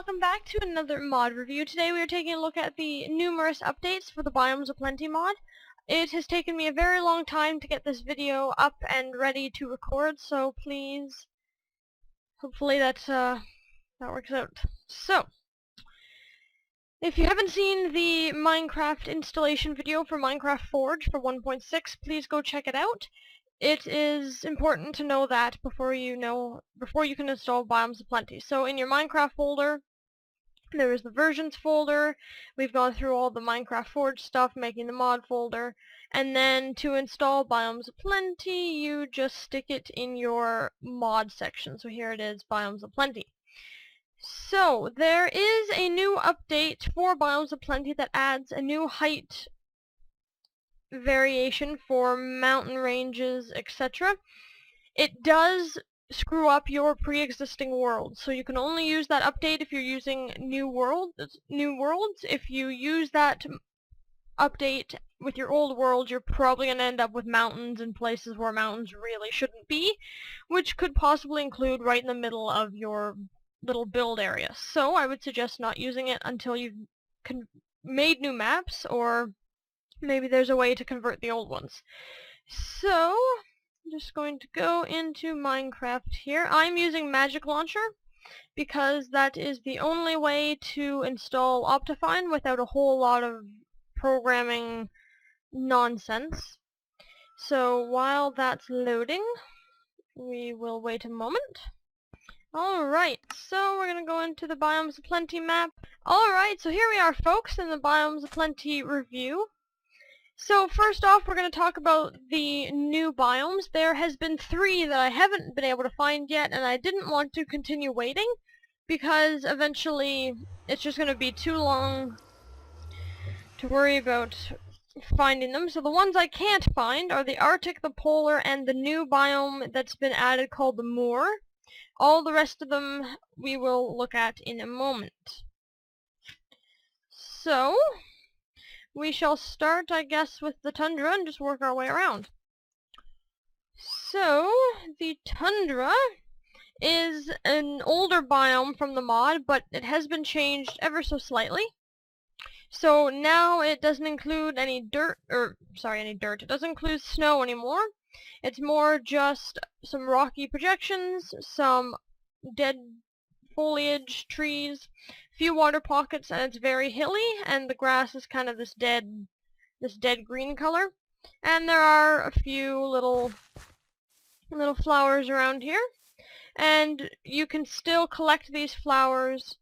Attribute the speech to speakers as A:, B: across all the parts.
A: welcome back to another mod review. Today we are taking a look at the numerous updates for the Biomes of Plenty mod. It has taken me a very long time to get this video up and ready to record, so please, hopefully that works out. So, if you haven't seen the Minecraft installation video for Minecraft Forge for 1.6, please go check it out. It is important to know that before you can install Biomes of Plenty. So in your Minecraft folder, there is the versions folder. We've gone through all the Minecraft Forge stuff, making the mod folder, and then to install Biomes of Plenty, you just stick it in your mod section. So here it is, Biomes of Plenty. So there is a new update for Biomes of Plenty that adds a new height variation for mountain ranges, etc. It does screw up your pre-existing world, so you can only use that update if you're using new worlds. If you use that update with your old world, you're probably going to end up with mountains in places where mountains really shouldn't be, which could possibly include right in the middle of your little build area. So I would suggest not using it until you've made new maps, or maybe there's a way to convert the old ones. So, I'm just going to go into Minecraft here. I'm using Magic Launcher because that is the only way to install Optifine without a whole lot of programming nonsense. So while that's loading, we will wait a moment. Alright, so we're going to go into the Biomes of Plenty map. Alright, so here we are, folks, in the Biomes of Plenty review. So first off, we're going to talk about the new biomes. There has been 3 that I haven't been able to find yet, and I didn't want to continue waiting because eventually it's just going to be too long to worry about finding them. So the ones I can't find are the Arctic, the Polar, and the new biome that's been added called the Moor. All the rest of them we will look at in a moment. So we shall start, I guess, with the tundra and just work our way around. So, the tundra is an older biome from the mod, but it has been changed ever so slightly. So now it doesn't include any dirt. It doesn't include snow anymore. It's more just some rocky projections, some dead foliage, trees, few water pockets, and it's very hilly, and the grass is kind of this dead green color. And there are a few little flowers around here, and you can still collect these flowers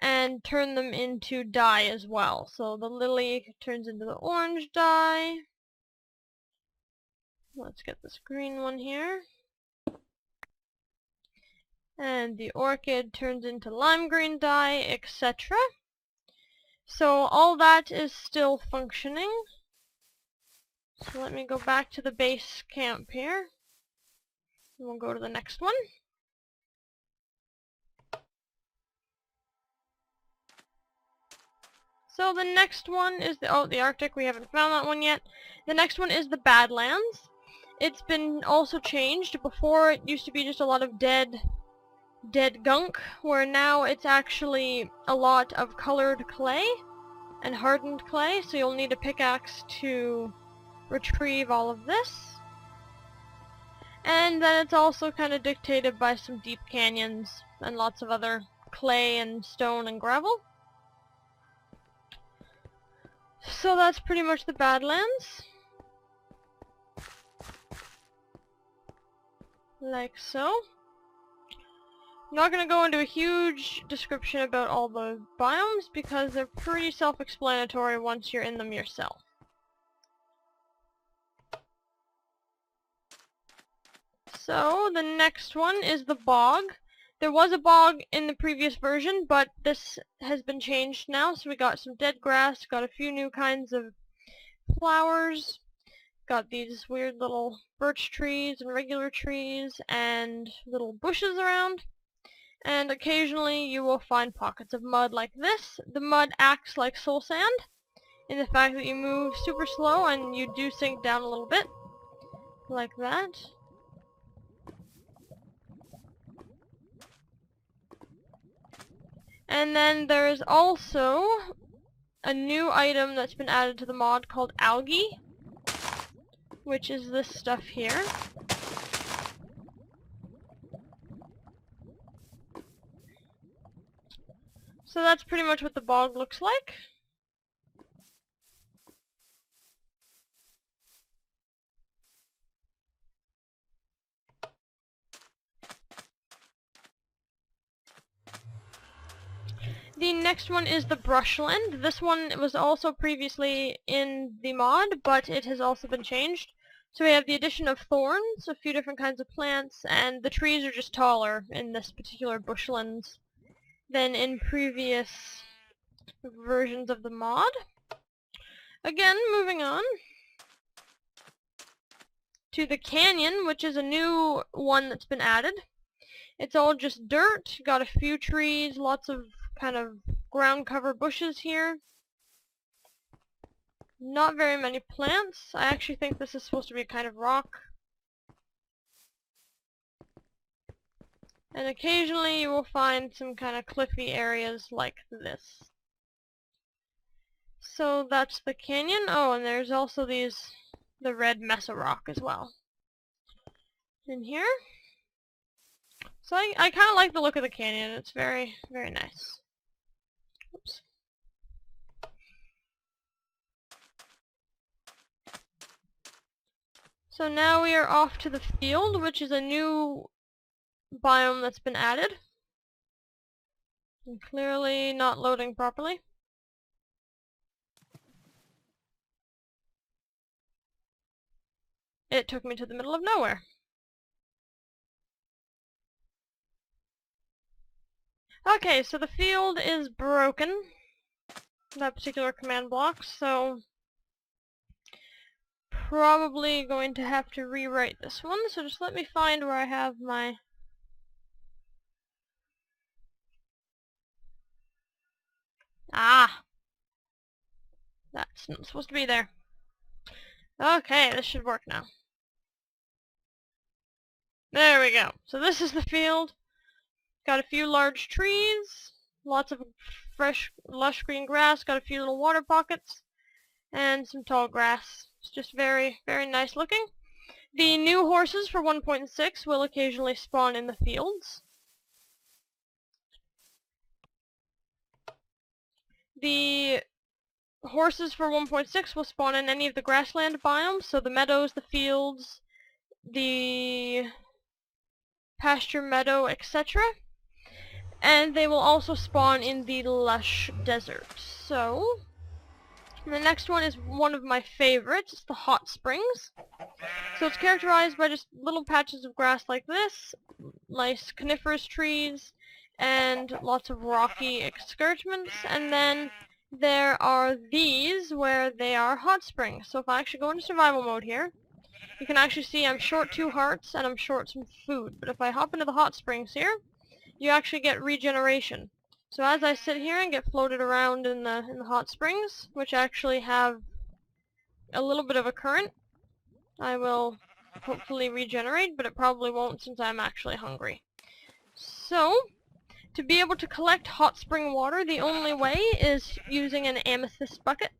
A: and turn them into dye as well. So the lily turns into the orange dye. Let's get this green one here. And the orchid turns into lime green dye, etc. So all that is still functioning. So let me go back to the base camp here. And we'll go to the next one. So the next one is the Arctic. We haven't found that one yet. The next one is the Badlands. It's been also changed. Before it used to be just a lot of dead gunk, where now it's actually a lot of colored clay and hardened clay, so you'll need a pickaxe to retrieve all of this. And then it's also kind of dictated by some deep canyons and lots of other clay and stone and gravel. So that's pretty much the Badlands. Like so. I'm not going to go into a huge description about all the biomes because they're pretty self-explanatory once you're in them yourself. So the next one is the bog. There was a bog in the previous version, but this has been changed now, so we got some dead grass, got a few new kinds of flowers, got these weird little birch trees and regular trees and little bushes around. And occasionally you will find pockets of mud like this. The mud acts like soul sand in the fact that you move super slow and you do sink down a little bit. Like that. And then there is also a new item that's been added to the mod called algae, which is this stuff here. So that's pretty much what the bog looks like. The next one is the brushland. This one was also previously in the mod, but it has also been changed. So we have the addition of thorns, a few different kinds of plants, and the trees are just taller in this particular bushland than in previous versions of the mod. Again, moving on to the canyon, which is a new one that's been added. It's all just dirt, got a few trees, lots of kind of ground cover bushes here. Not very many plants. I actually think this is supposed to be a kind of rock. And occasionally you will find some kind of cliffy areas like this. So that's the canyon. Oh, and there's also the red mesa rock as well in here. So I kind of like the look of the canyon. It's very, very nice. Oops. So now we are off to the field, which is a new biome that's been added. And clearly not loading properly. It took me to the middle of nowhere. Okay, so the field is broken, that particular command block, so probably going to have to rewrite this one, so just let me find where I have my... Ah! That's not supposed to be there. Okay, this should work now. There we go. So this is the field. Got a few large trees, lots of fresh, lush green grass, got a few little water pockets, and some tall grass. It's just very, very nice looking. The new horses for 1.6 will occasionally spawn in the fields. The horses for 1.6 will spawn in any of the grassland biomes, so the meadows, the fields, the pasture meadow, etc. And they will also spawn in the lush desert. So, the next one is one of my favorites. It's the hot springs. So it's characterized by just little patches of grass like this, nice coniferous trees, and lots of rocky escarpments, and then there are these where they are hot springs. So if I actually go into survival mode here, you can actually see I'm short 2 hearts and I'm short some food. But if I hop into the hot springs here, you actually get regeneration. So as I sit here and get floated around in the hot springs, which actually have a little bit of a current, I will hopefully regenerate, but it probably won't since I'm actually hungry. So, to be able to collect hot spring water, the only way is using an amethyst bucket,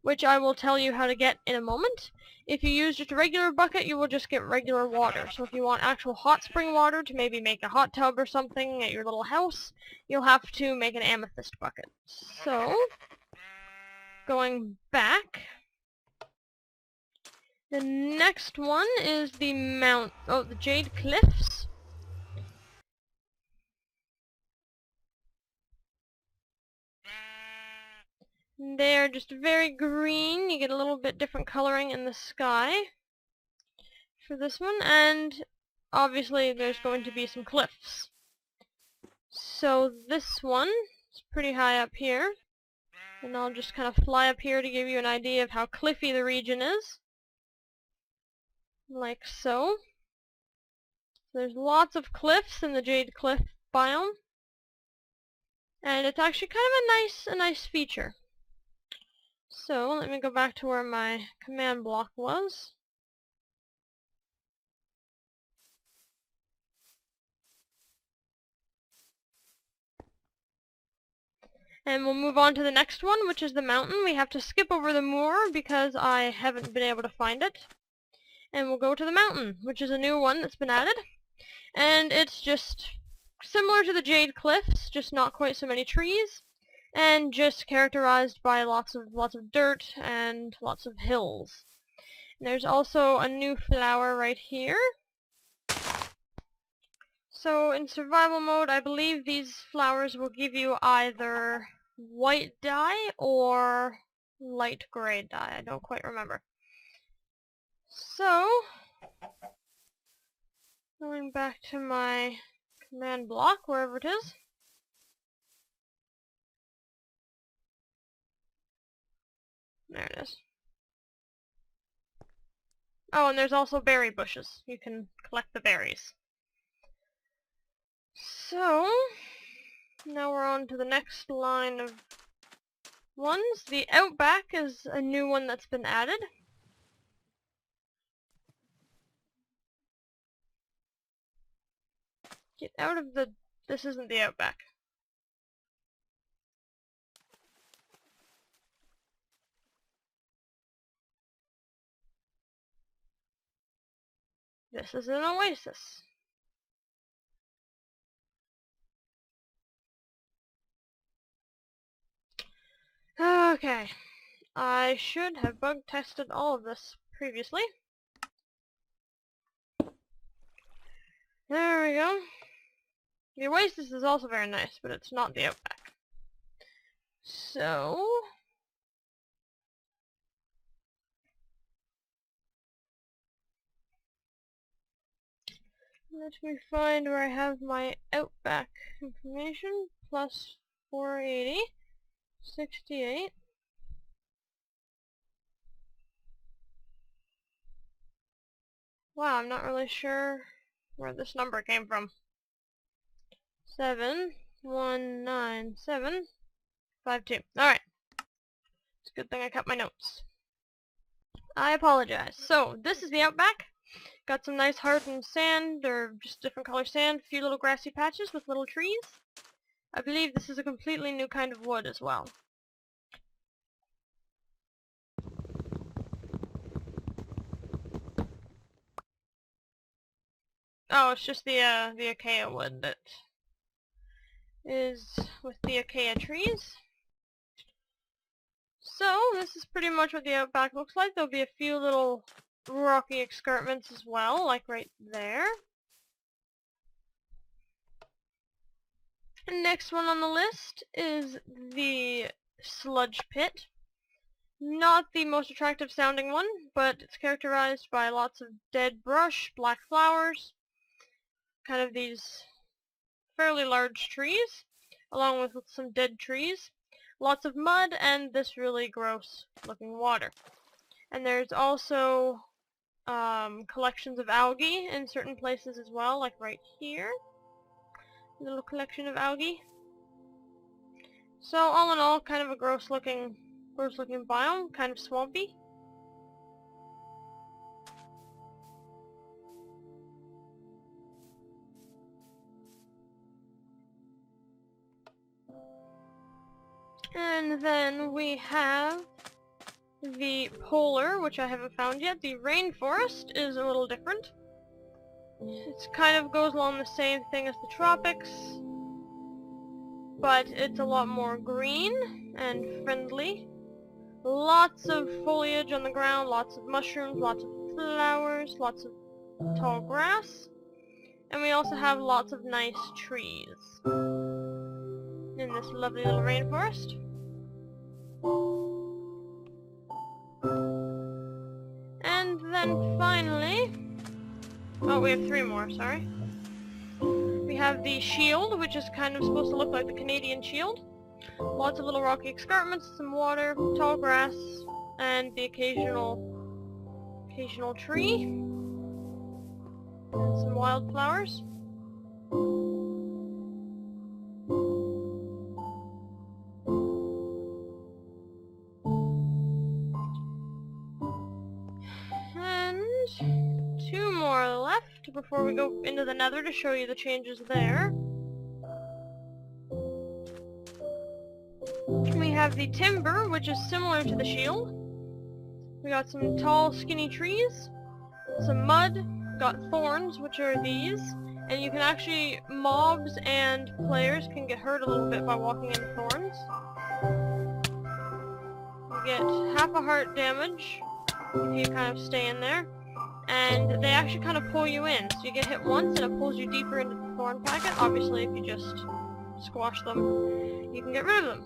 A: which I will tell you how to get in a moment. If you use just a regular bucket, you will just get regular water. So if you want actual hot spring water to maybe make a hot tub or something at your little house, you'll have to make an amethyst bucket. So, going back, the next one is the Jade Cliffs. They're just very green. You get a little bit different coloring in the sky for this one, and obviously there's going to be some cliffs. So this one is pretty high up here, and I'll just kind of fly up here to give you an idea of how cliffy the region is. Like so. There's lots of cliffs in the Jade Cliff biome, and it's actually kind of a nice feature. So, let me go back to where my command block was. And we'll move on to the next one, which is the mountain. We have to skip over the moor because I haven't been able to find it. And we'll go to the mountain, which is a new one that's been added. And it's just similar to the Jade Cliffs, just not quite so many trees, and just characterized by lots of dirt and lots of hills. And there's also a new flower right here. So in survival mode, I believe these flowers will give you either white dye or light gray dye. I don't quite remember. So, going back to my command block, wherever it is. There it is. Oh, and there's also berry bushes. You can collect the berries. So, now we're on to the next line of ones. The Outback is a new one that's been added. Get out of the... This isn't the Outback. This is an oasis. Okay. I should have bug tested all of this previously. There we go. The oasis is also very nice, but it's not the Outback. So... let me find where I have my Outback information. Plus 480. 68. Wow, I'm not really sure where this number came from. 719752. Alright. It's a good thing I cut my notes. I apologize. So, this is the Outback. Got some nice hardened sand, or just different color sand, a few little grassy patches with little trees. I believe this is a completely new kind of wood as well. Oh, it's just the acacia wood that is with the acacia trees. So, this is pretty much what the Outback looks like. There'll be a few little rocky escarpments as well, like right there. The next one on the list is the Sludge Pit. Not the most attractive sounding one, but it's characterized by lots of dead brush, black flowers, kind of these fairly large trees, along with some dead trees, lots of mud, and this really gross looking water. And there's also collections of algae in certain places as well, like right here. A little collection of algae. So all in all, kind of a gross looking biome, kind of swampy. And then we have the polar, which I haven't found yet. The rainforest is a little different. It kind of goes along the same thing as the tropics, but it's a lot more green and friendly. Lots of foliage on the ground, lots of mushrooms, lots of flowers, lots of tall grass, and we also have lots of nice trees in this lovely little rainforest. And then finally, oh, we have three more, sorry. We have the shield, which is kind of supposed to look like the Canadian shield. Lots of little rocky escarpments, some water, tall grass, and the occasional tree, and some wildflowers. And two more left before we go into the Nether to show you the changes there. have the timber, which is similar to the shield. We got some tall, skinny trees, some mud, got thorns, which are these, and you can actually, mobs and players can get hurt a little bit by walking into thorns. You get half a heart damage if you kind of stay in there, and they actually kind of pull you in. So you get hit once and it pulls you deeper into the thorn packet. Obviously, if you just squash them, you can get rid of them.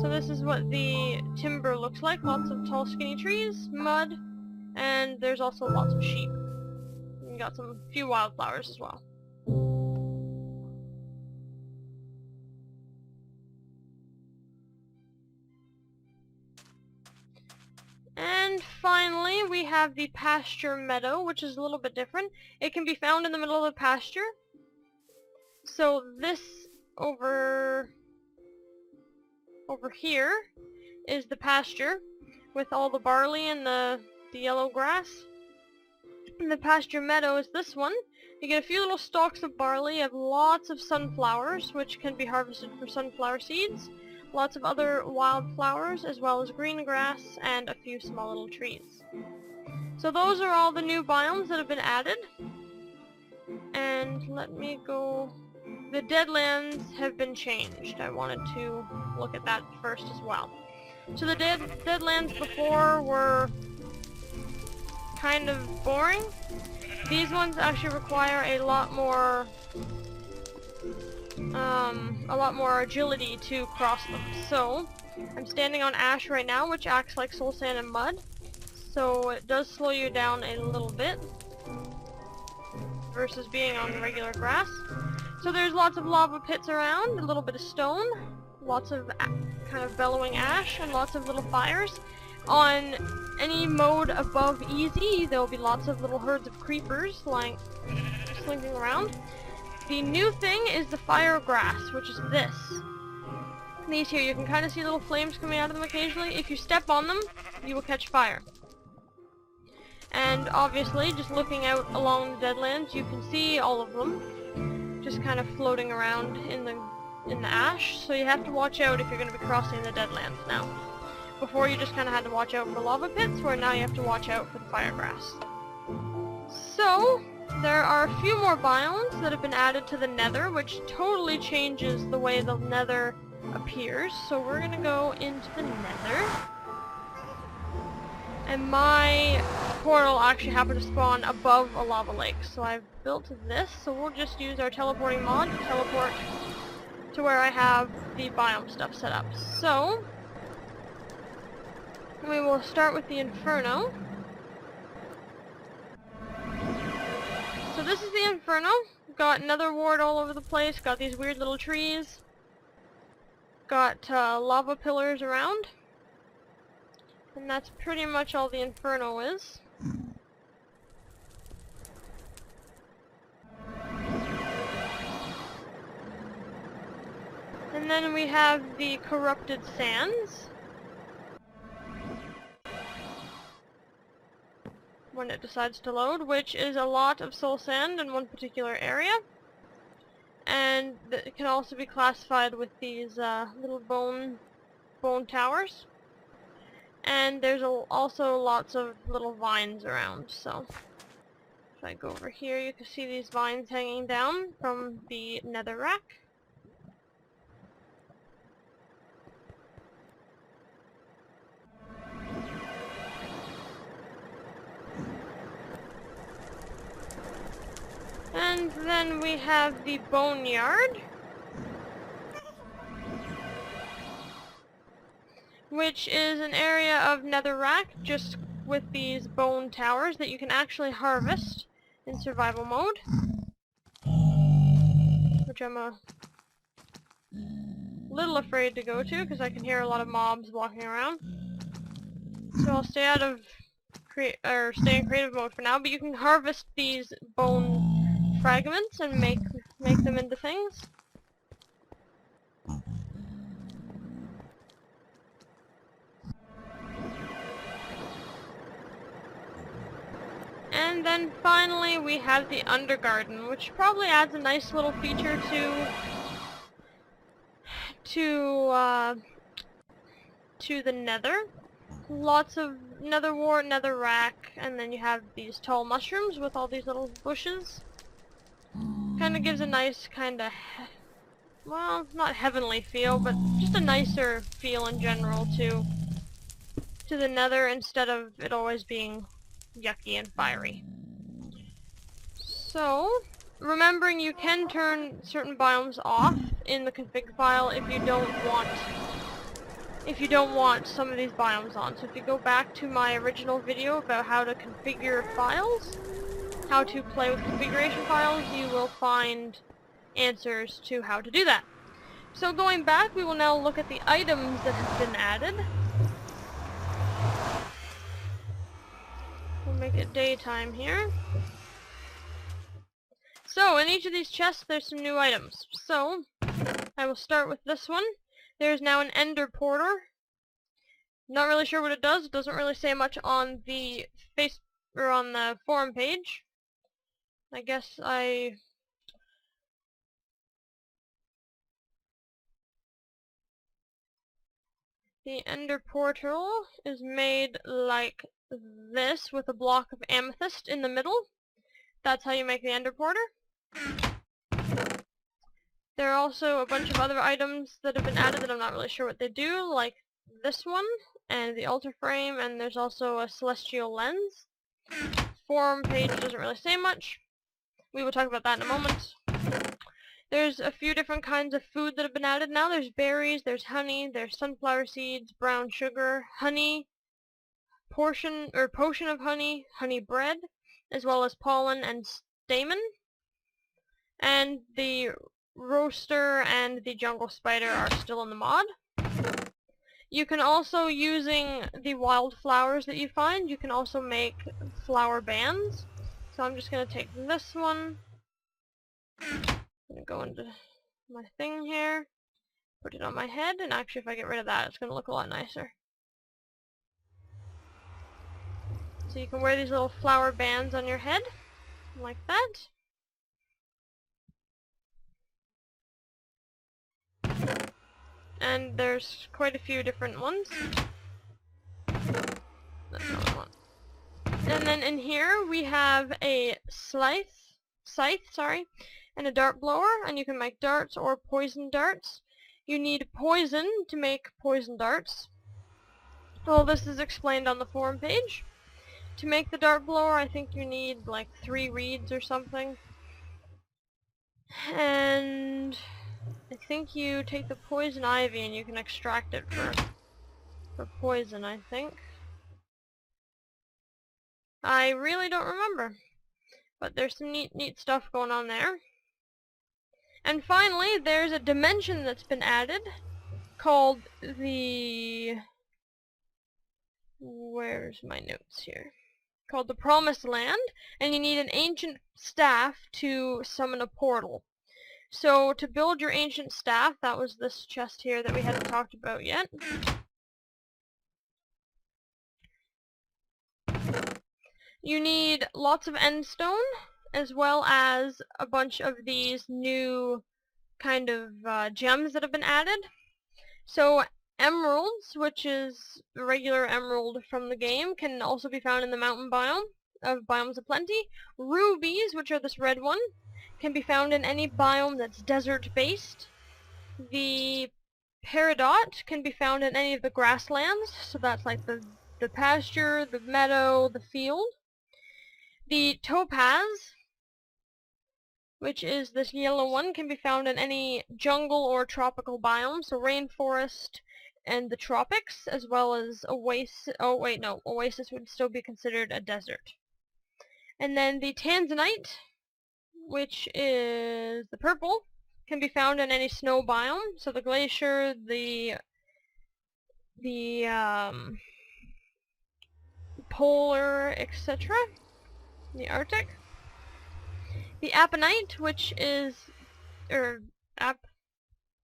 A: So this is what the timber looks like. Lots of tall, skinny trees, mud, and there's also lots of sheep. You got some few wildflowers as well. And finally, we have the pasture meadow, which is a little bit different. It can be found in the middle of the pasture. So this over here is the pasture with all the barley and the yellow grass. And the pasture meadow is this one. You get a few little stalks of barley, you have lots of sunflowers, which can be harvested for sunflower seeds, lots of other wildflowers, as well as green grass, and a few small little trees. So those are all the new biomes that have been added. And let me go... The Deadlands have been changed. I wanted to look at that first as well. So the Deadlands before were kind of boring. These ones actually require a lot more agility to cross them. So I'm standing on ash right now, which acts like soul sand and mud. So it does slow you down a little bit versus being on regular grass. So there's lots of lava pits around, a little bit of stone, lots of kind of bellowing ash, and lots of little fires. On any mode above easy, there will be lots of little herds of creepers slinking around. The new thing is the fire grass, which is this. These here, you can kind of see little flames coming out of them occasionally. If you step on them, you will catch fire. And obviously, just looking out along the Deadlands, you can see all of them just kind of floating around in the ash. So you have to watch out if you're going to be crossing the Deadlands now. Before you just kind of had to watch out for lava pits, where now you have to watch out for the fire grass. So, there are a few more biomes that have been added to the Nether, which totally changes the way the Nether appears. So we're going to go into the Nether. And my portal actually happened to spawn above a lava lake. So I've built this, so we'll just use our teleporting mod to teleport to where I have the biome stuff set up. So we will start with the Inferno. So this is the Inferno. Got nether wart all over the place, got these weird little trees, got lava pillars around, and that's pretty much all the Inferno is. And then we have the Corrupted Sands. When it decides to load, which is a lot of soul sand in one particular area. And it can also be classified with these little bone towers. And there's also lots of little vines around, so if I go over here you can see these vines hanging down from the netherrack. And then we have the Boneyard, which is an area of netherrack just with these bone towers that you can actually harvest in survival mode, which I'm a little afraid to go to because I can hear a lot of mobs walking around. So I'll stay out of stay in creative mode for now, but you can harvest these bone fragments and make them into things. And then finally we have the Undergarden, which probably adds a nice little feature to to the nether. Lots of nether wart, nether rack, and then you have these tall mushrooms with all these little bushes. Kinda gives a nice kinda, well, not heavenly feel, but just a nicer feel in general to the nether instead of it always being yucky and fiery. So, remembering you can turn certain biomes off in the config file if you don't want some of these biomes on. So if you go back to my original video about how to configure files, how to play with configuration files, you will find answers to how to do that. So going back, we will now look at the items that have been added. We'll make it daytime here. So, in each of these chests, there's some new items. So, I will start with this one. There's now an ender porter. Not really sure what it does. It doesn't really say much on the on the forum page. I guess the ender portal is made like this with a block of amethyst in the middle. That's how you make the ender porter. There are also a bunch of other items that have been added that I'm not really sure what they do, like this one, and the altar frame, and there's also a celestial lens. Forum page doesn't really say much. We will talk about that in a moment. There's a few different kinds of food that have been added now. There's berries, there's honey, there's sunflower seeds, brown sugar, honey, potion of honey, honey bread, as well as pollen and stamen. And the roaster and the jungle spider are still in the mod. You can also, using the wildflowers that you find, you can also make flower bands. So I'm just going to take this one. I'm going to go into my thing here, put it on my head, and actually if I get rid of that, it's going to look a lot nicer. So you can wear these little flower bands on your head, like that. And there's quite a few different ones. That's not what I want. And then in here we have a scythe, and a dart blower, and you can make darts or poison darts. You need poison to make poison darts. All this is explained on the forum page. To make the dart blower, I think you need like 3 reeds or something. And I think you take the poison ivy and you can extract it for poison, I think. I really don't remember. But there's some neat stuff going on there. And finally, there's a dimension that's been added called the... Where's my notes here? Called the Promised Land, and you need an ancient staff to summon a portal. So to build your ancient staff, that was this chest here that we hadn't talked about yet. You need lots of endstone, as well as a bunch of these new kind of gems that have been added. So emeralds, which is a regular emerald from the game, can also be found in the mountain biome of Biomes of Plenty. Rubies, which are this red one, can be found in any biome that's desert-based. The peridot can be found in any of the grasslands, so that's like the pasture, the meadow, the field. The topaz, which is this yellow one, can be found in any jungle or tropical biome, so rainforest and the tropics, as well as oasis. Oh wait, no, oasis would still be considered a desert. And then the tanzanite, which is the purple, can be found in any snow biome, so the glacier, the polar, etc., the Arctic. The apenite, which is,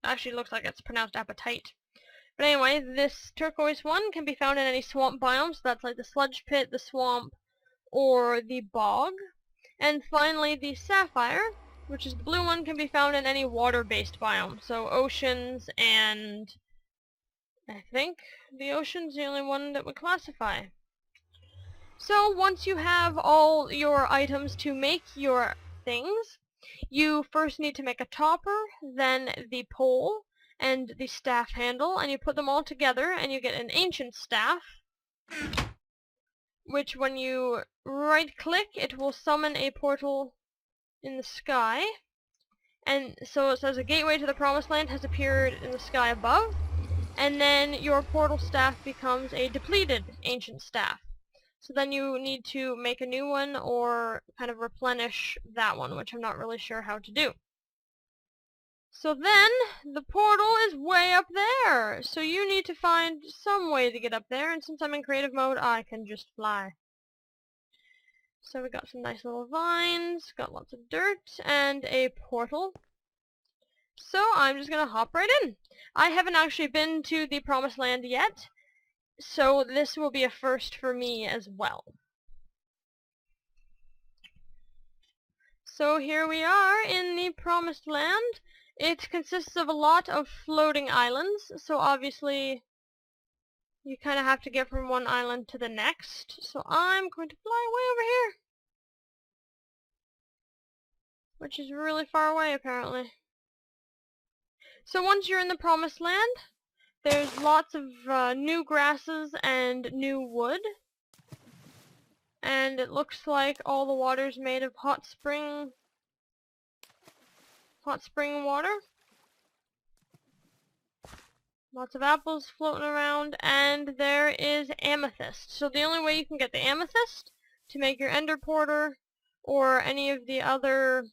A: actually looks like it's pronounced appetite. But anyway, this turquoise one can be found in any swamp biome, so that's like the sludge pit, the swamp, or the bog. And finally, the sapphire, which is the blue one, can be found in any water-based biome, so oceans and I think the ocean's the only one that would classify. So once you have all your items to make your things, you first need to make a topper, then the pole, and the staff handle, and you put them all together and you get an ancient staff, which when you right click it will summon a portal in the sky, and so it says a gateway to the promised land has appeared in the sky above, and then your portal staff becomes a depleted ancient staff. So then you need to make a new one or kind of replenish that one, which I'm not really sure how to do. So then, the portal is way up there! So you need to find some way to get up there, and since I'm in creative mode, I can just fly. So we got some nice little vines, got lots of dirt, and a portal. So I'm just gonna hop right in. I haven't actually been to the Promised Land yet, so this will be a first for me as well. So here we are in the Promised Land. It consists of a lot of floating islands, so obviously you kind of have to get from one island to the next. So I'm going to fly way over here, which is really far away apparently. So once you're in the Promised Land, there's lots of new grasses and new wood. And it looks like all the water's made of hot spring water. Lots of apples floating around, and there is amethyst. So the only way you can get the amethyst to make your ender porter or any of the other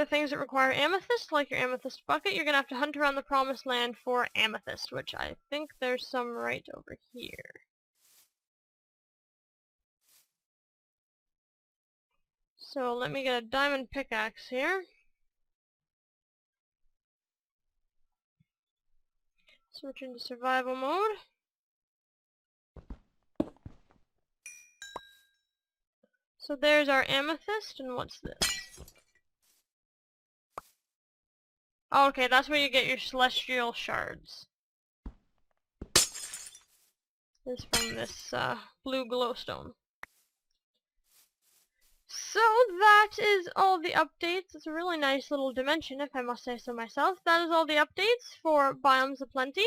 A: things that require amethyst, like your amethyst bucket, you're gonna have to hunt around the Promised Land for amethyst, which I think there's some right over here. So let me get a diamond pickaxe here. Switch into survival mode. So there's our amethyst, and what's this? Oh, okay, that's where you get your celestial shards. This is from this blue glowstone. So that is all the updates. It's a really nice little dimension, if I must say so myself. That is all the updates for Biomes Aplenty.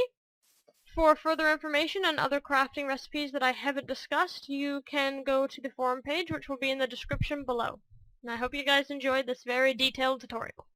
A: For further information on other crafting recipes that I haven't discussed, you can go to the forum page, which will be in the description below. And I hope you guys enjoyed this very detailed tutorial.